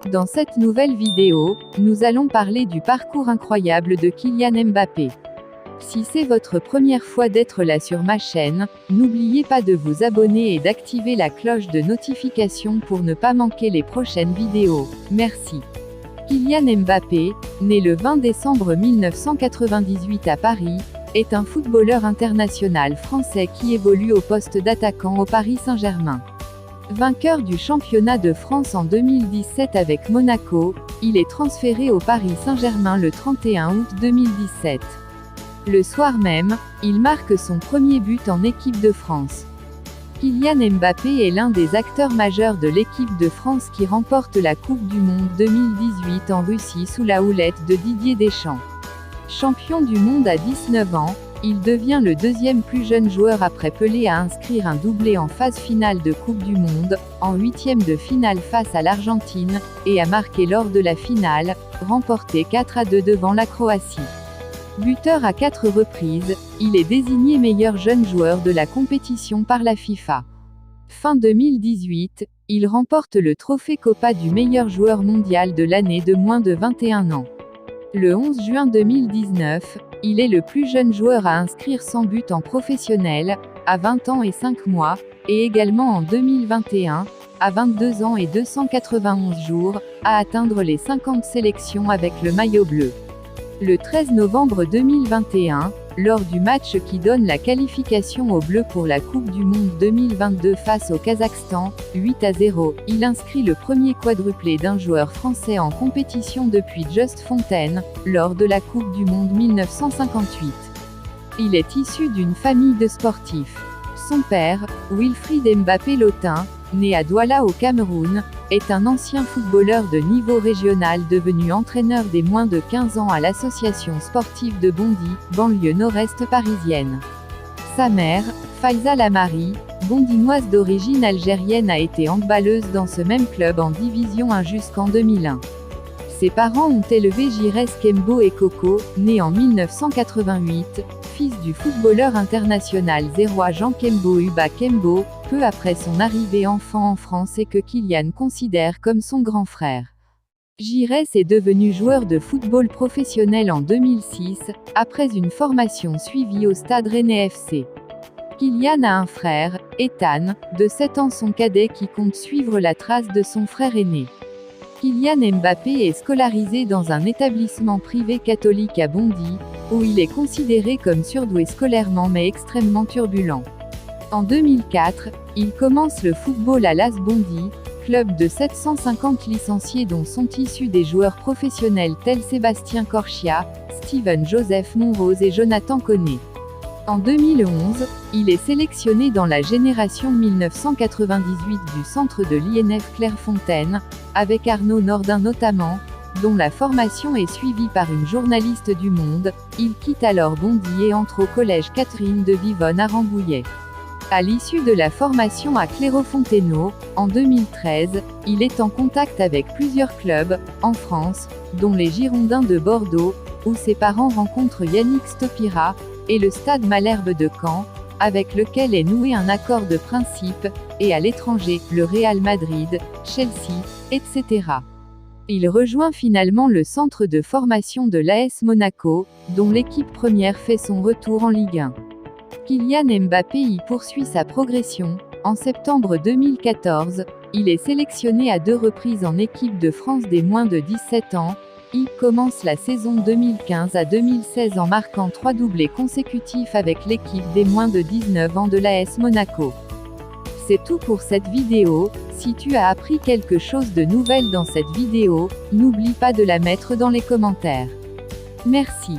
Dans cette nouvelle vidéo, nous allons parler du parcours incroyable de Kylian Mbappé. Si c'est votre première fois d'être là sur ma chaîne, n'oubliez pas de vous abonner et d'activer la cloche de notification pour ne pas manquer les prochaines vidéos. Merci. Kylian Mbappé, né le 20 décembre 1998 à Paris, est un footballeur international français qui évolue au poste d'attaquant au Paris Saint-Germain. Vainqueur du championnat de France en 2017 avec Monaco, il est transféré au Paris Saint-Germain le 31 août 2017. Le soir même, il marque son premier but en équipe de France. Kylian Mbappé est l'un des acteurs majeurs de l'équipe de France qui remporte la Coupe du Monde 2018 en Russie sous la houlette de Didier Deschamps. Champion du monde à 19 ans, il devient le deuxième plus jeune joueur après Pelé à inscrire un doublé en phase finale de Coupe du Monde, en huitième de finale face à l'Argentine, et a marqué lors de la finale, remportée 4-2 devant la Croatie. Buteur à 4 reprises, il est désigné meilleur jeune joueur de la compétition par la FIFA. Fin 2018, il remporte le trophée Copa du meilleur joueur mondial de l'année de moins de 21 ans. Le 11 juin 2019, il est le plus jeune joueur à inscrire 100 buts en professionnel, à 20 ans et 5 mois, et également en 2021, à 22 ans et 291 jours, à atteindre les 50 sélections avec le maillot bleu. Le 13 novembre 2021, lors du match qui donne la qualification aux Bleus pour la Coupe du Monde 2022 face au Kazakhstan, 8-0, il inscrit le premier quadruplé d'un joueur français en compétition depuis Just Fontaine, lors de la Coupe du Monde 1958. Il est issu d'une famille de sportifs. Son père, Wilfried Mbappé Lotin, né à Douala au Cameroun, est un ancien footballeur de niveau régional devenu entraîneur des moins de 15 ans à l'association sportive de Bondy, banlieue nord-est parisienne. Sa mère, Faiza Lamari, bondinoise d'origine algérienne, a été handballeuse dans ce même club en division 1 jusqu'en 2001. Ses parents ont élevé Giresse Kembo et Coco, né en 1988, fils du footballeur international zérois Jean Kembo Uba Kembo, peu après son arrivée enfant en France et que Kylian considère comme son grand frère. Giresse est devenu joueur de football professionnel en 2006, après une formation suivie au Stade Rennais FC. Kylian a un frère, Ethan, de 7 ans, son cadet, qui compte suivre la trace de son frère aîné. Kylian Mbappé est scolarisé dans un établissement privé catholique à Bondy, où il est considéré comme surdoué scolairement mais extrêmement turbulent. En 2004, il commence le football à l'AS Bondy, club de 750 licenciés dont sont issus des joueurs professionnels tels Sébastien Corchia, Steven Joseph Monrose et Jonathan Koné. En 2011, il est sélectionné dans la génération 1998 du centre de l'INF Clairefontaine, avec Arnaud Nordin notamment, dont la formation est suivie par une journaliste du Monde. Il quitte alors Bondy et entre au collège Catherine de Vivonne à Rambouillet. À l'issue de la formation à Clairefontaine, en 2013, il est en contact avec plusieurs clubs, en France, dont les Girondins de Bordeaux, où ses parents rencontrent Yannick Stopira, et le Stade Malherbe de Caen, avec lequel est noué un accord de principe, et à l'étranger, le Real Madrid, Chelsea, etc. Il rejoint finalement le centre de formation de l'AS Monaco, dont l'équipe première fait son retour en Ligue 1. Kylian Mbappé y poursuit sa progression. En septembre 2014, il est sélectionné à 2 reprises en équipe de France des moins de 17 ans. Il commence la saison 2015 à 2016 en marquant 3 doublés consécutifs avec l'équipe des moins de 19 ans de l'AS Monaco. C'est tout pour cette vidéo. Si tu as appris quelque chose de nouvel dans cette vidéo, n'oublie pas de la mettre dans les commentaires. Merci.